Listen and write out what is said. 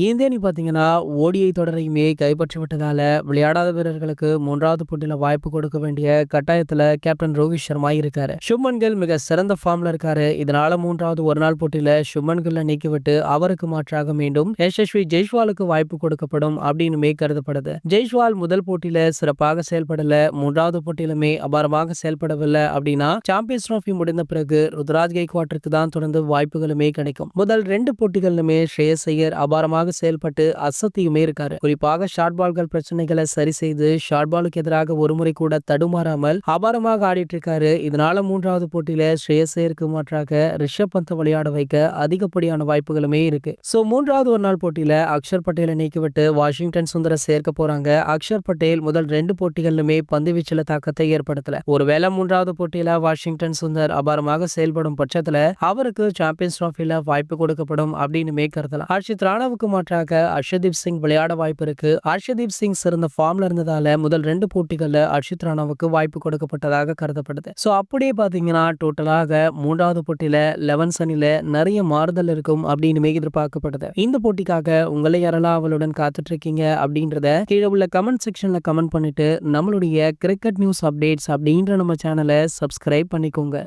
இந்த அணி பார்த்தீங்கன்னா, ஓடிஐ தொடரையுமே கைப்பற்றி விட்டதால, விளையாடாத வீரர்களுக்கு 3வது போட்டியில வாய்ப்பு கொடுக்க வேண்டிய கட்டாயத்துல கேப்டன் ரோஹித் சர்மா இருக்காரு. சுப்மன் கில் மிக சிறந்த ஃபார்ம்ல இருக்காரு. இதனால 3வது ஒருநாள் போட்டியில சுப்மன் கில்ல நீக்கிவிட்டு அவருக்கு மாற்றாக மீண்டும் யசஸ்வி ஜெய்ஸ்வாலுக்கு வாய்ப்பு கொடுக்கப்படும் அப்படின்னுமே கருதப்படுது. ஜெய்ஸ்வால் முதல் போட்டியில சிறப்பாக செயல்படல, 3வது போட்டியிலுமே அபாரமாக செயல்படவில்லை அப்படின்னா சாம்பியன்ஸ் டிராபி முடிந்த பிறகு ருத்ராஜ் கெய்க்வாட்டிற்கு தான் தொடர்ந்து வாய்ப்புகளுமே கிடைக்கும். முதல் 2 போட்டிகளிலுமே ஸ்ரேயஸ் ஐயர் அபாரமாக செயல்பட்டு அசத்தியுமே இருக்காரு. குறிப்பாக ஷார்ட் பால்கள் பிரச்சனைகளை சரி செய்து ஷார்ட் பாலுக்கு எதிராக ஒருமுறை கூட தடுமாறாமல் அபாரமாக ஆடிட்டு இருக்காரு. இதனால 3வது போட்டியில ஸ்ரேயஸ் ஐயருக்கு மாற்றாக ரிஷப் பந்த் விளையாட வைக்க அதிகப்படியான வாய்ப்புகளுமே இருக்கு. சோ 3வது ஒரு நாள் போட்டியில அக்ஷர் பட்டேலை நீக்கிவிட்டு வாஷிங்டன் சுந்தர சேர்க்க போறாங்க. அக்ஷர் பட்டேல் முதல் 2 போட்டிகளிலுமே பந்து வீச்சுல தாக்கத்தை ஏற்படுத்தல. ஒருவேளை 3வது போட்டியில வாஷிங்டன் சுந்தர் அபாரமாக செயல்படும் பட்சத்துல அவருக்கு சாம்பியன்ஸ் டிராபில வாய்ப்பு கொடுக்கப்படும் அப்படின்னு கருதலாம். ஹர்ஷித் ராணாவுக்கு மாற்றாக அர்ஷதீப் சிங் விளையாட வாய்ப்பு இருக்கு. அர்ஷதீப் சிங் சிறந்த ஃபார்ம்ல இருந்ததால முதல் 2 போட்டிகள்ல ஹர்ஷித் ராணாவுக்கு வாய்ப்பு கொடுக்கப்பட்டதாக கருதப்படுது. சோ அப்படியே பாத்தீங்கன்னா டோட்டலாக 3வது போட்டியில 11 அணில நிறைய மாறுதல் இருக்கும் அப்படின்னு எதிர்பார்க்கப்படுது. இந்த போட்டிக்காக உங்களை யாரெல்லாம் அவளுடன் காத்துட்டு இருக்கீங்க அப்படின்றத கீழே உள்ள கமெண்ட் செக்ஷன்ல கமெண்ட் பண்ணிட்டு நம்மளுடைய கிரிக்கெட் நியூஸ் அப்டேட்ஸ் அப்படின்ற நம்ம சேனலை சப்ஸ்கிரைப் பண்ணிக்கோங்க.